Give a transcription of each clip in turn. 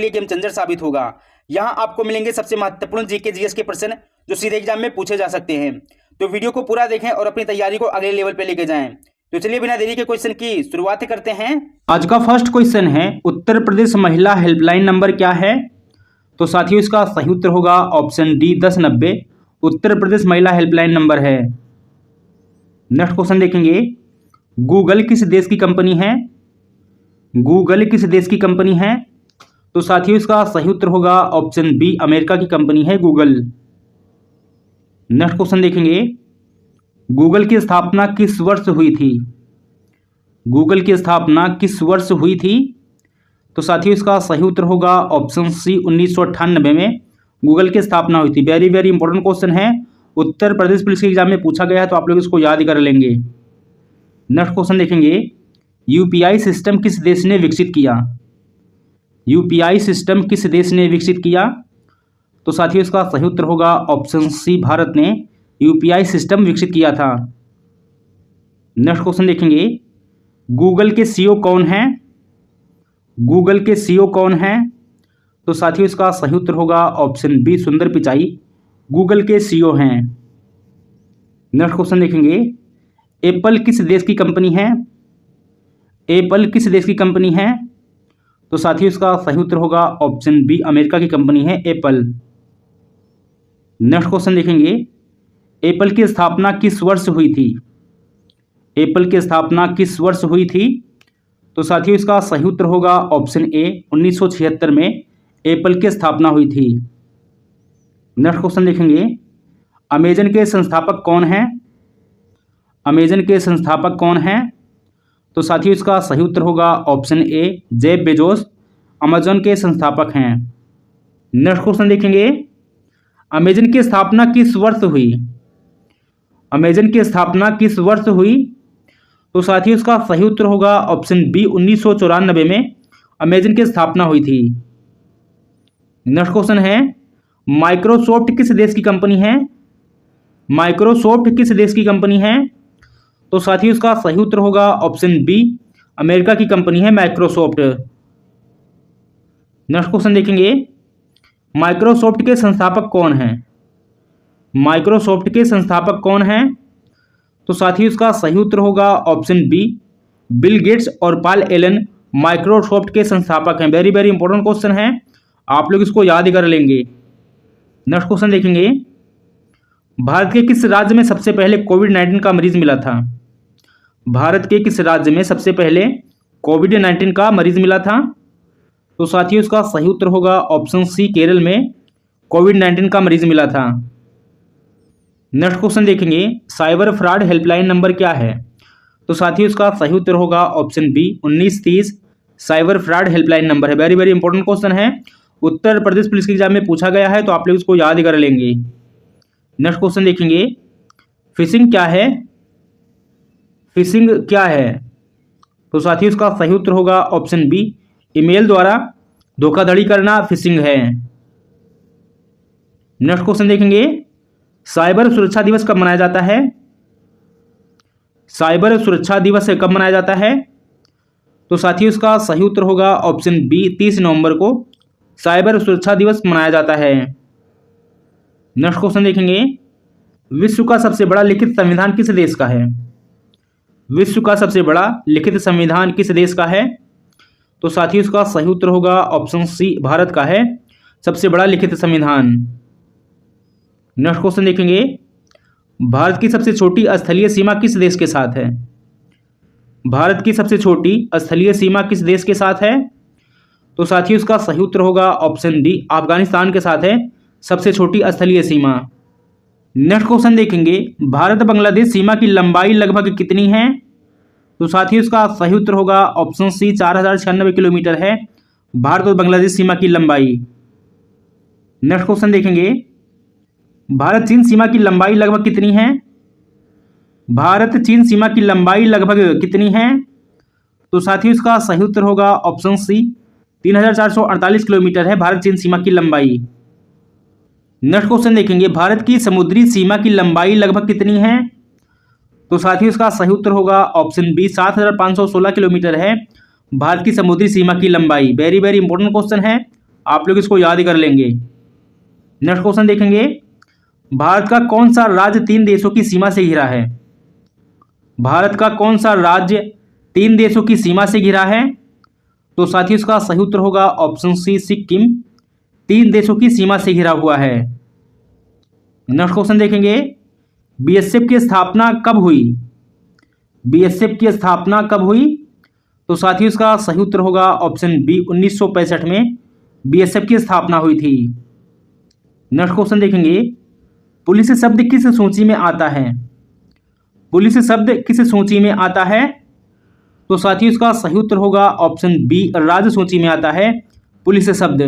लिए game changer साबित होगा। यहाँ आपको मिलेंगे सबसे महत्वपूर्ण जीके जीएस के प्रश्न जो सीधे एग्जाम में पूछे जा सकते हैं। तो वीडियो को पूरा देखें और अपनी तैयारी को अगले लेवल पे लेके जाएं। तो चलिए बिना देरी के क्वेश्चन की शुरुआत करते हैं। आज का फर्स्ट क्वेश्चन है, उत्तर प्रदेश महिला हेल्पलाइन नंबर क्या है? तो साथियों इसका सही उत्तर होगा ऑप्शन डी 1090। उत्तर प्रदेश महिला हेल्पलाइन नंबर है। नेक्स्ट क्वेश्चन देखेंगे, गूगल किस देश की कंपनी है? गूगल किस देश की कंपनी है? तो साथियों इसका सही उत्तर होगा ऑप्शन बी, अमेरिका की कंपनी है गूगल। नेक्स्ट क्वेश्चन देखेंगे, गूगल की स्थापना किस वर्ष हुई थी? गूगल की स्थापना किस वर्ष हुई थी? तो साथियों इसका सही उत्तर होगा ऑप्शन सी, 1998 में गूगल की स्थापना हुई थी। वेरी वेरी इंपॉर्टेंट क्वेश्चन है, उत्तर प्रदेश पुलिस के एग्जाम में पूछा गया है, तो आप लोग इसको याद कर लेंगे। नेक्स्ट क्वेश्चन देखेंगे, यूपीआई सिस्टम किस देश ने विकसित किया? यूपीआई सिस्टम किस देश ने विकसित किया? तो साथियों इसका सही उत्तर होगा ऑप्शन सी, भारत ने यूपीआई सिस्टम विकसित किया था। नेक्स्ट क्वेश्चन देखेंगे, गूगल के सीईओ कौन है? गूगल के सीईओ कौन है? तो साथियों इसका सही उत्तर होगा ऑप्शन बी, सुंदर पिचाई गूगल के सीईओ हैं। नेक्स्ट क्वेश्चन देखेंगे, एप्पल किस देश की कंपनी है? एप्पल किस देश की कंपनी है? तो साथियों इसका सही उत्तर होगा ऑप्शन बी, अमेरिका की कंपनी है एप्पल। नेक्स्ट क्वेश्चन देखेंगे, एप्पल की स्थापना किस वर्ष हुई थी? एप्पल की स्थापना किस वर्ष हुई थी? तो साथियों इसका सही उत्तर होगा ऑप्शन ए, 1976 में एप्पल की स्थापना हुई थी। नेक्स्ट क्वेश्चन देखेंगे, अमेजन के संस्थापक कौन हैं? अमेजन के संस्थापक कौन हैं? तो साथियों इसका सही उत्तर होगा option A, Jeff Bezos Amazon के संस्थापक हैं। नेक्स्ट क्वेश्चन देखेंगे, अमेजन की स्थापना किस वर्ष हुई? अमेजन की स्थापना किस वर्ष हुई? तो साथियों इसका सही उत्तर होगा ऑप्शन बी, 1994 में अमेजन की स्थापना हुई थी। नेक्स्ट क्वेश्चन है, माइक्रोसॉफ्ट किस देश की कंपनी है? माइक्रोसॉफ्ट किस देश की कंपनी है? तो साथियों इसका सही उत्तर होगा ऑप्शन बी, अमेरिका की कंपनी है माइक्रोसॉफ्ट। नेक्स्ट क्वेश्चन देखेंगे, माइक्रोसॉफ्ट के संस्थापक कौन हैं? माइक्रोसॉफ्ट के संस्थापक कौन हैं? तो साथियों इसका सही उत्तर होगा ऑप्शन बी, बिल गेट्स और पॉल एलन माइक्रोसॉफ्ट के संस्थापक हैं। वेरी वेरी इंपॉर्टेंट क्वेश्चन है, आप लोग इसको याद कर लेंगे। नेक्स्ट क्वेश्चन देखेंगे, भारत के किस राज्य में सबसे पहले कोविड-19 का मरीज मिला था? भारत के किस राज्य में सबसे पहले कोविड-19 का मरीज मिला था? तो साथियों इसका सही उत्तर होगा ऑप्शन सी, केरल में कोविड-19 का मरीज मिला था। नेक्स्ट क्वेश्चन देखेंगे, साइबर फ्रॉड हेल्पलाइन नंबर क्या है? तो साथियों इसका सही उत्तर होगा option B, 1930 cyber fraud helpline number है। वेरी वेरी इंपॉर्टेंट क्वेश्चन है, उत्तर प्रदेश पुलिस के एग्जाम में पूछा गया है, तो आप लोग इसको याद कर लेंगे। नेक्स्ट क्वेश्चन देखेंगे, फिशिंग क्या है? फिशिंग क्या है? तो साथियों इसका सही उत्तर होगा ऑप्शन बी, ईमेल द्वारा धोखाधड़ी करना फिशिंग है। नेक्स्ट क्वेश्चन देखेंगे, साइबर सुरक्षा दिवस कब मनाया जाता है? साइबर सुरक्षा दिवस कब मनाया जाता है? तो साथियों इसका सही उत्तर होगा ऑप्शन बी, 30 नवंबर को साइबर सुरक्षा दिवस मनाया जाता है। नेक्स्ट क्वेश्चन देखेंगे, विश्व का सबसे बड़ा लिखित संविधान किस देश का है? विश्व का सबसे बड़ा लिखित संविधान किस देश का है? तो साथियों इसका सही उत्तर होगा ऑप्शन सी, भारत का है सबसे बड़ा लिखित संविधान। नेक्स्ट क्वेश्चन देखेंगे, भारत की सबसे छोटी स्थलीय सीमा किस देश के साथ है? भारत की सबसे छोटी स्थलीय सीमा किस देश के साथ है? तो साथियों इसका सही उत्तर होगा ऑप्शन डी, अफगानिस्तान के साथ है सबसे छोटी स्थलीय सीमा। नेक्स्ट क्वेश्चन देखेंगे, भारत बांग्लादेश सीमा की लंबाई लगभग कितनी है? तो साथियों इसका सही उत्तर होगा ऑप्शन सी, 4096 किलोमीटर है भारत और बांग्लादेश सीमा की लंबाई। नेक्स्ट क्वेश्चन देखेंगे, भारत चीन सीमा की लंबाई लगभग कितनी है? भारत चीन सीमा की लंबाई लगभग कितनी है? तो साथियों इसका सही उत्तर होगा ऑप्शन सी, 3448 किलोमीटर है भारत चीन सीमा की लंबाई। नेक्स्ट क्वेश्चन देखेंगे, भारत की समुद्री सीमा की लंबाई लगभग कितनी है? तो साथियों इसका सही उत्तर होगा ऑप्शन बी, 7516 किलोमीटर है भारत की समुद्री सीमा की लंबाई। वेरी वेरी इंपॉर्टेंट क्वेश्चन है, आप लोग इसको याद कर लेंगे। नेक्स्ट क्वेश्चन देखेंगे, भारत का कौन सा राज्य 3 देशों की सीमा से घिरा है? भारत का कौन सा राज्य 3 देशों की सीमा से घिरा है? तो साथियों इसका सही उत्तर होगा ऑप्शन सी, सिक्किम 3 देशों की सीमा से घिरा हुआ है। नेक्स्ट क्वेश्चन देखेंगे, बीएसएफ की स्थापना कब हुई? बीएसएफ की स्थापना कब हुई? तो साथियों इसका सही उत्तर होगा ऑप्शन बी, 1965 में बीएसएफ की स्थापना हुई थी। नेक्स्ट क्वेश्चन देखेंगे, पुलिस शब्द किस सूची में आता है? पुलिस शब्द किस सूची में आता है? तो साथियों इसका सही उत्तर होगा ऑप्शन बी, राज्य सूची में आता है पुलिस शब्द।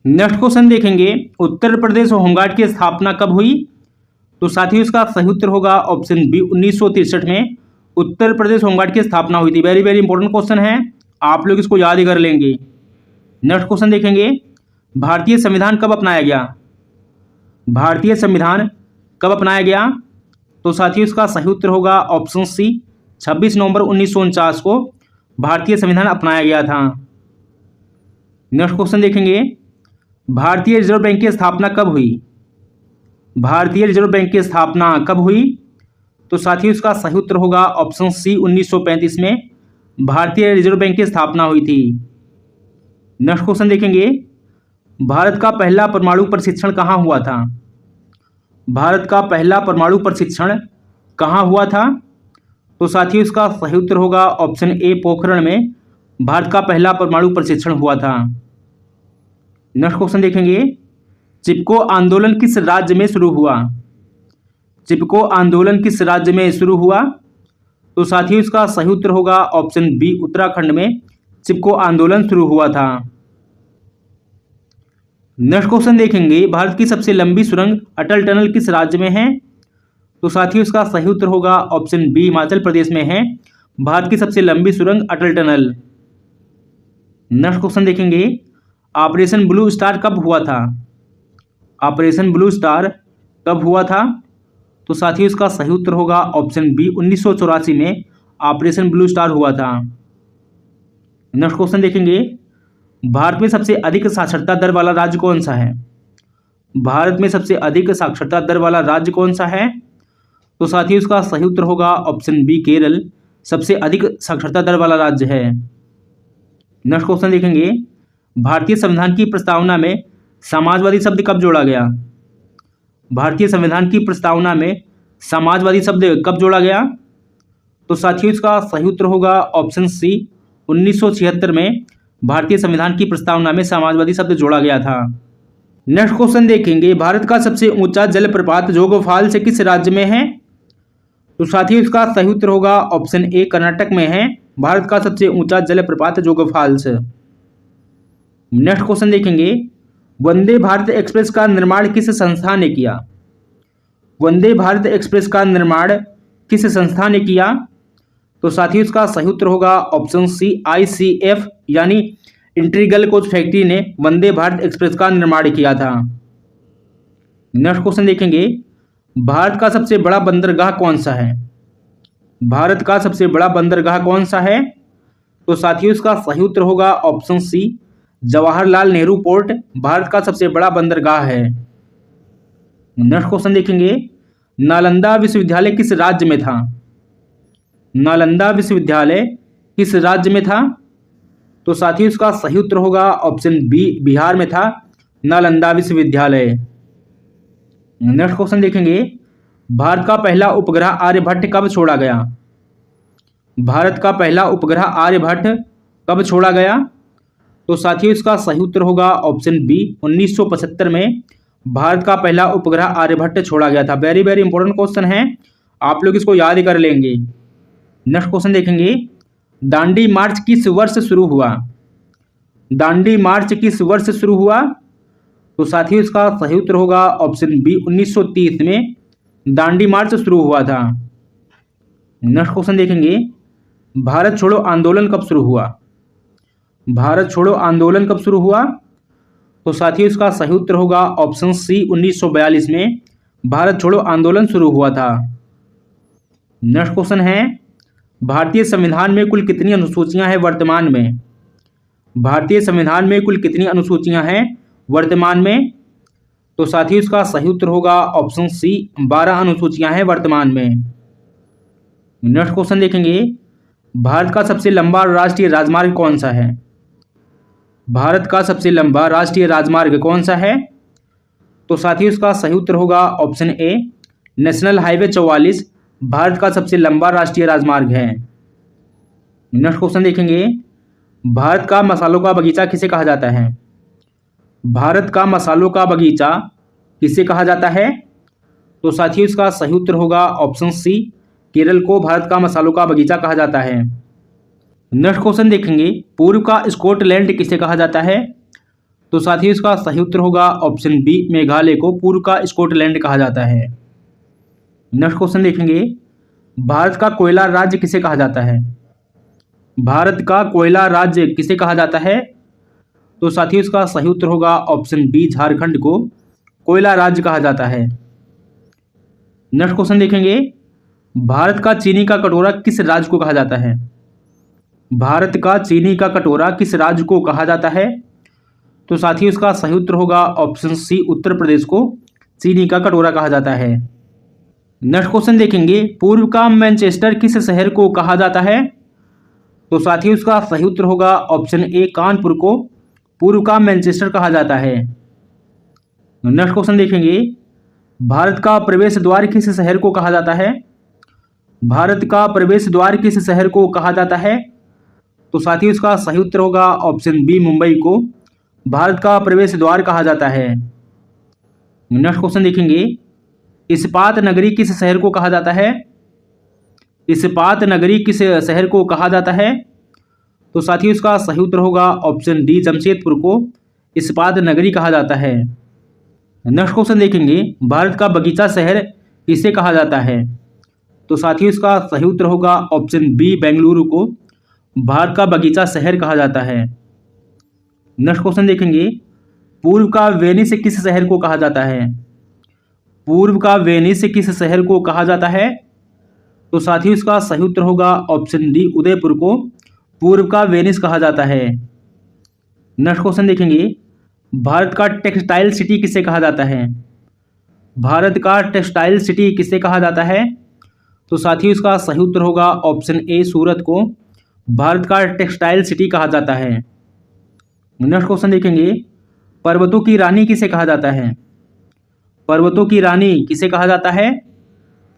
नेक्स्ट क्वेश्चन देखेंगे, उत्तर प्रदेश होमगार्ड की स्थापना कब हुई? तो साथियों इसका सही उत्तर होगा ऑप्शन बी, 1963 में उत्तर प्रदेश होमगार्ड की स्थापना हुई थी। वेरी वेरी इंपॉर्टेंट क्वेश्चन है, आप लोग इसको याद ही कर लेंगे। नेक्स्ट क्वेश्चन देखेंगे, भारतीय संविधान कब अपनाया गया? भारतीय संविधान कब अपनाया गया? तो साथियों इसका सही उत्तर होगा ऑप्शन सी, 26 नवंबर 1949 को भारतीय संविधान अपनाया गया था। नेक्स्ट क्वेश्चन देखेंगे, भारतीय रिजर्व बैंक की स्थापना कब हुई? भारतीय रिजर्व बैंक की स्थापना कब हुई? तो साथियों इसका सही उत्तर होगा ऑप्शन सी, 1935 में भारतीय रिजर्व बैंक की स्थापना हुई थी। नेक्स्ट क्वेश्चन देखेंगे, भारत का पहला परमाणु परीक्षण कहाँ हुआ था? भारत का पहला परमाणु परीक्षण कहाँ हुआ था? तो साथियों इसका सही उत्तर होगा ऑप्शन ए, पोखरण में भारत का पहला परमाणु परीक्षण हुआ था। नेक्स्ट क्वेश्चन देखेंगे, चिपको आंदोलन किस राज्य में शुरू हुआ? चिपको आंदोलन किस राज्य में शुरू हुआ? तो साथियों इसका सही उत्तर होगा ऑप्शन बी, उत्तराखंड में चिपको आंदोलन शुरू हुआ था। नेक्स्ट क्वेश्चन देखेंगे, भारत की सबसे लंबी सुरंग अटल टनल किस राज्य में है? तो साथियों इसका सही उत्तर होगा ऑप्शन बी, हिमाचल प्रदेश में है भारत की सबसे लंबी सुरंग अटल टनल। नेक्स्ट क्वेश्चन देखेंगे, ऑपरेशन ब्लू स्टार कब हुआ था? ऑपरेशन ब्लू स्टार कब हुआ था? तो साथियों इसका सही उत्तर होगा ऑप्शन बी, 1984 में ऑपरेशन ब्लू स्टार हुआ था। नेक्स्ट क्वेश्चन देखेंगे, भारत में सबसे अधिक साक्षरता दर वाला राज्य कौन सा है? भारत में सबसे अधिक साक्षरता दर वाला राज्य कौन सा है? तो साथियों इसका सही उत्तर होगा ऑप्शन बी, केरल सबसे अधिक साक्षरता दर वाला राज्य है। नेक्स्ट क्वेश्चन देखेंगे, भारतीय संविधान की प्रस्तावना में समाजवादी शब्द कब जोड़ा गया? भारतीय संविधान की प्रस्तावना में समाजवादी शब्द कब जोड़ा गया? तो साथियों इसका सही उत्तर होगा ऑप्शन सी, 1976 में भारतीय संविधान की प्रस्तावना में समाजवादी शब्द जोड़ा गया था। नेक्स्ट क्वेश्चन देखेंगे, भारत का सबसे ऊंचा जलप्रपात जोग फॉल्स किस राज्य में है? तो साथियों इसका सही उत्तर होगा ऑप्शन ए, कर्नाटक में है भारत का सबसे ऊंचा जलप्रपात जोग फॉल्स। नेक्स्ट क्वेश्चन देखेंगे, वंदे भारत एक्सप्रेस का निर्माण किस संस्था ने किया? वंदे भारत एक्सप्रेस का निर्माण किस संस्था ने किया? तो साथियों इसका सही उत्तर होगा ऑप्शन सी, ICF यानी इंटीग्रल कोच फैक्ट्री ने वंदे भारत एक्सप्रेस का निर्माण किया था। नेक्स्ट क्वेश्चन देखेंगे, भारत का सबसे बड़ा बंदरगाह कौन सा है? भारत का सबसे बड़ा बंदरगाह कौन सा है? तो साथियों इसका सही उत्तर होगा option C, Jawaharlal Nehru port Bharat का सबसे बड़ा बंदरगाह है। नेक्स्ट क्वेश्चन देखेंगे, नालंदा विश्वविद्यालय किस राज्य में था? नालंदा विश्वविद्यालय किस राज्य में था? तो साथियों इसका सही उत्तर होगा ऑप्शन बी, बिहार में था नालंदा विश्वविद्यालय। नेक्स्ट क्वेश्चन देखेंगे, भारत का पहला उपग्रह आर्यभट्ट कब छोड़ा गया? भारत का पहला उपग्रह आर्यभट्ट कब छोड़ा गया? तो साथियों इसका सही उत्तर होगा ऑप्शन बी, 1975 में भारत का पहला उपग्रह आर्यभट्ट छोड़ा गया था। वेरी वेरी इंपॉर्टेंट क्वेश्चन है, आप लोग इसको याद कर लेंगे। नेक्स्ट क्वेश्चन देखेंगे, दांडी मार्च किस वर्ष शुरू हुआ? दांडी मार्च किस वर्ष शुरू हुआ? तो साथियों इसका सही उत्तर होगा ऑप्शन बी, 1930 में दांडी मार्च शुरू हुआ था। नेक्स्ट क्वेश्चन देखेंगे, भारत छोड़ो आंदोलन कब शुरू हुआ? भारत छोड़ो आंदोलन कब शुरू हुआ? तो साथियों इसका सही उत्तर होगा ऑप्शन सी, 1942 में भारत छोड़ो आंदोलन शुरू हुआ था। नेक्स्ट क्वेश्चन है, भारतीय संविधान में कुल कितनी अनुसूचियां हैं वर्तमान में? भारतीय संविधान में कुल कितनी अनुसूचियां हैं वर्तमान में? तो साथियों इसका सही उत्तर होगा ऑप्शन सी, 12 अनुसूचियां हैं वर्तमान में। नेक्स्ट क्वेश्चन देखेंगे, भारत का सबसे लंबा राष्ट्रीय राजमार्ग कौन सा है? भारत का सबसे लंबा राष्ट्रीय राजमार्ग कौन सा है? तो साथियों इसका सही उत्तर होगा option A, national highway 44 Bharat का सबसे लंबा राष्ट्रीय राजमार्ग है। नेक्स्ट क्वेश्चन देखेंगे, भारत का मसालों का बगीचा किसे कहा जाता है? भारत का मसालों का बगीचा किसे कहा जाता है? तो साथियों इसका सही उत्तर होगा ऑप्शन सी, केरल को भारत का मसालों का बगीचा कहा जाता है। नेक्स्ट क्वेश्चन देखेंगे, पूर्व का स्कॉटलैंड किसे कहा जाता है? तो साथियों इसका सही उत्तर होगा ऑप्शन बी, मेघालय को पूर्व का स्कॉटलैंड कहा जाता है। नेक्स्ट क्वेश्चन देखेंगे, भारत का कोयला राज्य किसे कहा जाता है? भारत का कोयला राज्य किसे कहा जाता है? तो साथियों इसका सही उत्तर होगा ऑप्शन बी, झारखंड को कोयला राज्य कहा जाता है। नेक्स्ट क्वेश्चन देखेंगे, भारत का चीनी का कटोरा किस राज्य को कहा जाता है? भारत का चीनी का कटोरा किस राज्य को कहा जाता है? तो साथियों इसका सही उत्तर होगा ऑप्शन सी, उत्तर प्रदेश को चीनी का कटोरा कहा जाता है। नेक्स्ट क्वेश्चन देखेंगे, पूर्व का मैनचेस्टर किस शहर को कहा जाता है? तो साथियों इसका सही उत्तर होगा ऑप्शन ए, कानपुर को पूर्व का मैनचेस्टर कहा जाता है। नेक्स्ट क्वेश्चन देखेंगे, भारत का प्रवेश द्वार किस शहर को कहा जाता है? भारत का प्रवेश द्वार किस शहर को कहा जाता है? तो साथियों इसका सही उत्तर होगा ऑप्शन बी, मुंबई को भारत का प्रवेश द्वार कहा जाता है। नेक्स्ट क्वेश्चन देखेंगे, इस्पात नगरी किस शहर को कहा जाता है? इस्पात नगरी किस शहर को कहा जाता है? तो साथियों इसका सही उत्तर होगा ऑप्शन डी, जमशेदपुर को इस्पात नगरी कहा जाता है। नेक्स्ट क्वेश्चन देखेंगे, भारत का बगीचा शहर किसे कहा जाता है? तो साथियों इसका सही उत्तर होगा ऑप्शन बी, बेंगलुरु को भारत का बगीचा शहर कहा जाता है। नेक्स्ट क्वेश्चन देखेंगे, पूर्व का वेनिस किस शहर को कहा जाता है? पूर्व का वेनिस किस शहर को कहा जाता है? तो साथियों इसका सही उत्तर होगा ऑप्शन डी, उदयपुर को पूर्व का वेनिस कहा जाता है। नेक्स्ट क्वेश्चन देखेंगे, भारत का टेक्सटाइल सिटी किसे कहा जाता है? भारत का टेक्सटाइल सिटी किसे कहा जाता है? तो साथियों इसका सही उत्तर होगा ऑप्शन ए, सूरत को भारत का टेक्सटाइल सिटी कहा जाता है। नेक्स्ट क्वेश्चन देखेंगे, पर्वतों की रानी किसे कहा जाता है? पर्वतों की रानी किसे कहा जाता है?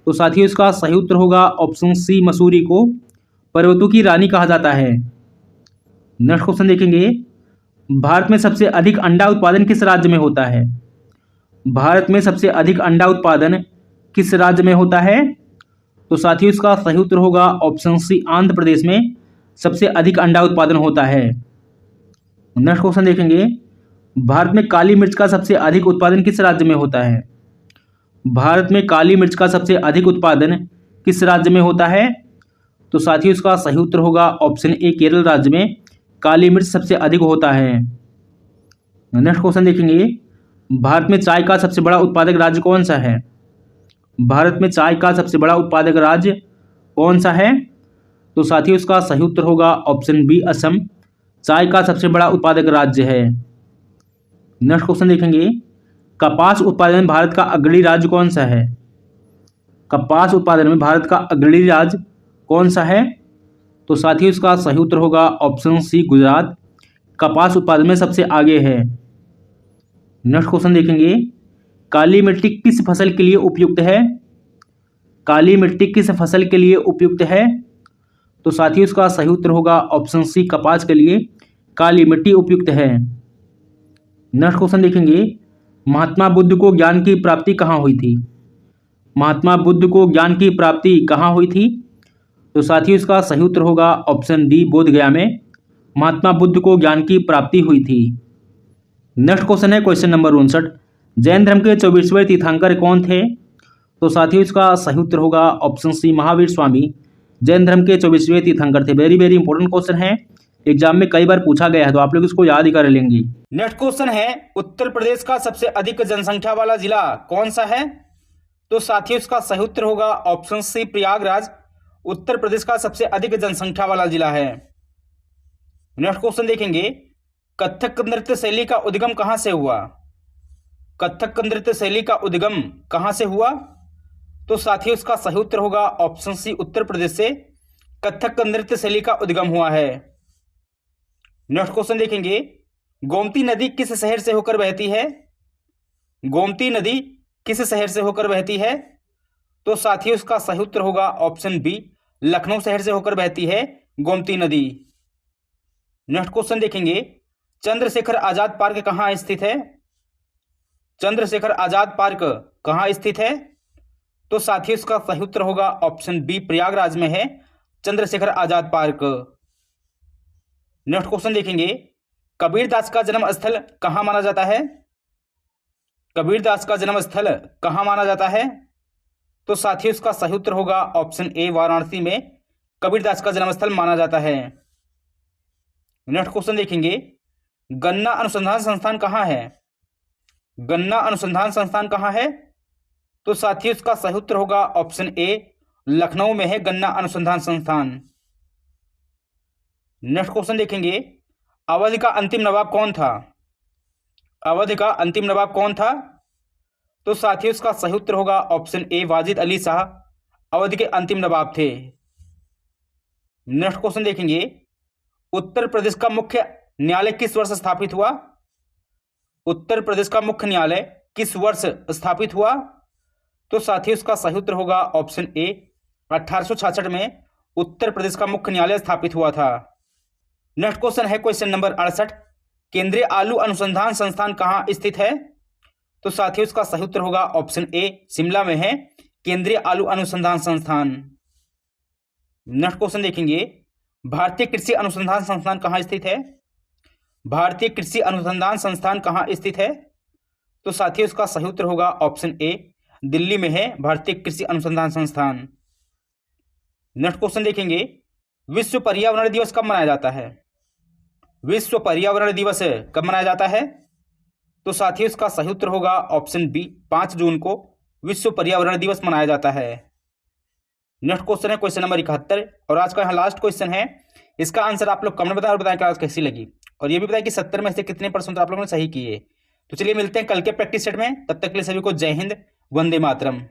तो साथियों इसका सही उत्तर होगा ऑप्शन सी, मसूरी को पर्वतों की रानी कहा जाता है। नेक्स्ट क्वेश्चन देखेंगे, भारत में सबसे अधिक अंडा उत्पादन किस राज्य में होता है? भारत में सबसे अधिक अंडा उत्पादन किस राज्य में होता है? तो साथियों इसका सही उत्तर होगा ऑप्शन सी, आंध्र प्रदेश में सबसे अधिक अंडा उत्पादन होता है। नेक्स्ट क्वेश्चन देखेंगे, भारत में काली मिर्च का सबसे अधिक उत्पादन किस राज्य में होता है? भारत में काली मिर्च का सबसे अधिक उत्पादन किस राज्य में होता है? तो साथियों इसका सही उत्तर होगा ऑप्शन ए, केरल राज्य में काली मिर्च सबसे अधिक होता है। नेक्स्ट क्वेश्चन देखेंगे, भारत में चाय का सबसे बड़ा उत्पादक राज्य कौन सा है? भारत में चाय का सबसे बड़ा उत्पादक राज्य कौन सा है? तो साथियों इसका सही उत्तर होगा ऑप्शन बी, असम चाय का सबसे बड़ा उत्पादक राज्य है। नेक्स्ट क्वेश्चन देखेंगे, कपास उत्पादन में भारत का अग्रणी राज्य कौन सा है? कपास उत्पादन में भारत का अग्रणी राज्य कौन सा है? तो साथियों इसका सही उत्तर होगा ऑप्शन सी, गुजरात कपास उत्पादन में सबसे आगे है। नेक्स्ट क्वेश्चन देखेंगे, काली मिट्टी किस फसल के लिए उपयुक्त है? काली मिट्टी किस फसल के लिए उपयुक्त है? तो साथियों इसका सही उत्तर होगा ऑप्शन सी, कपास के लिए काली मिट्टी उपयुक्त है। नेक्स्ट क्वेश्चन देखेंगे, महात्मा बुद्ध को ज्ञान की प्राप्ति कहाँ हुई थी? महात्मा बुद्ध को ज्ञान की प्राप्ति कहाँ हुई थी? तो साथियों इसका सही उत्तर होगा ऑप्शन डी, बोध गया में महात्मा बुद्ध को ज्ञान की प्राप्ति हुई थी। नेक्स्ट क्वेश्चन है क्वेश्चन नंबर 59, जैन धर्म के 24वें तीर्थंकर कौन थे? तो साथियों इसका सही उत्तर होगा ऑप्शन सी, महावीर स्वामी जैन धर्म के 24वें तीर्थंकर थे। वेरी वेरी इंपॉर्टेंट क्वेश्चन है, एग्जाम में कई बार पूछा गया है, तो आप लोग इसको याद ही कर लेंगे। नेक्स्ट क्वेश्चन है, उत्तर प्रदेश का सबसे अधिक जनसंख्या वाला जिला कौन सा है? तो साथियों इसका सही उत्तर होगा ऑप्शन सी, प्रयागराज उत्तर प्रदेश का सबसे अधिक जनसंख्या वाला जिला है। नेक्स्ट क्वेश्चन देखेंगे, कथक नृत्य शैली का उद्गम कहाँ से हुआ? कथक नृत्य शैली का उद्गम कहाँ से हुआ? तो साथियों इसका सही उत्तर होगा ऑप्शन सी, उत्तर प्रदेश से कथक नृत्य शैली का उद्गम हुआ है। नेक्स्ट क्वेश्चन देखेंगे, गोमती नदी किस शहर से होकर बहती है? गोमती नदी किस शहर से होकर बहती है? तो साथियों इसका सही उत्तर होगा ऑप्शन बी, लखनऊ शहर से होकर बहती है गोमती नदी। नेक्स्ट क्वेश्चन देखेंगे, चंद्रशेखर आजाद पार्क कहाँ स्थित है? चंद्रशेखर आजाद पार्क कहाँ स्थित है? तो साथियों इसका सही उत्तर होगा ऑप्शन बी, प्रयागराज में है Chandrashekhar Azad park. Next question देखेंगे, कबीरदास का जन्म स्थल कहाँ माना जाता है? कबीरदास का जन्म स्थल कहाँ माना जाता है? तो साथियों इसका सही उत्तर होगा ऑप्शन ए, वाराणसी में कबीरदास का जन्म स्थल माना जाता है। नेक्स्ट क्वेश्चन देखेंगे, गन्ना अनुसंधान संस्थान कहाँ है? गन्ना अनुसंधान संस्थान कहाँ है? तो साथियों इसका सही उत्तर होगा ऑप्शन ए, लखनऊ में है गन्ना अनुसंधान संस्थान। नेक्स्ट क्वेश्चन देखेंगे, अवध का अंतिम नवाब कौन था? अवध का अंतिम नवाब कौन था? तो साथियों इसका सही उत्तर होगा ऑप्शन ए, वाजिद अली शाह अवध के अंतिम नवाब थे। नेक्स्ट क्वेश्चन देखेंगे, उत्तर प्रदेश का मुख्य न्यायालय किस वर्ष स्थापित हुआ? उत्तर प्रदेश का मुख्य न्यायालय किस वर्ष स्थापित हुआ? तो साथियों इसका सही उत्तर होगा ऑप्शन ए, 1866 में उत्तर प्रदेश का मुख्य न्यायालय स्थापित हुआ था। नेक्स्ट क्वेश्चन है क्वेश्चन नंबर 68, केंद्रीय आलू अनुसंधान संस्थान कहाँ स्थित है? तो साथियों इसका सही उत्तर होगा ऑप्शन ए, शिमला में है केंद्रीय आलू अनुसंधान संस्थान। नेक्स्ट क्वेश्चन देखेंगे, भारतीय कृषि अनुसंधान संस्थान कहाँ स्थित है? भारतीय कृषि अनुसंधान संस्थान कहाँ स्थित है? तो साथियों इसका सही उत्तर होगा ऑप्शन ए, दिल्ली में है भारतीय कृषि अनुसंधान संस्थान। नेक्स्ट क्वेश्चन देखेंगे, विश्व पर्यावरण दिवस कब मनाया जाता है? विश्व पर्यावरण दिवस कब मनाया जाता है? तो साथियों इसका सही उत्तर होगा ऑप्शन बी, 5 जून को विश्व पर्यावरण दिवस मनाया जाता है। नेक्स्ट क्वेश्चन है क्वेश्चन नंबर 71 और आज का यहाँ लास्ट क्वेश्चन है। इसका आंसर आप लोग कमेंट बताएं और बताएं क्लास कैसी लगी, और ये भी बताएं कि 70 में से कितने % आप लोगों ने सही किए। तो चलिए मिलते हैं कल के प्रैक्टिस सेट में, तब तक के लिए सभी को जय हिंद, वंदे मातरम।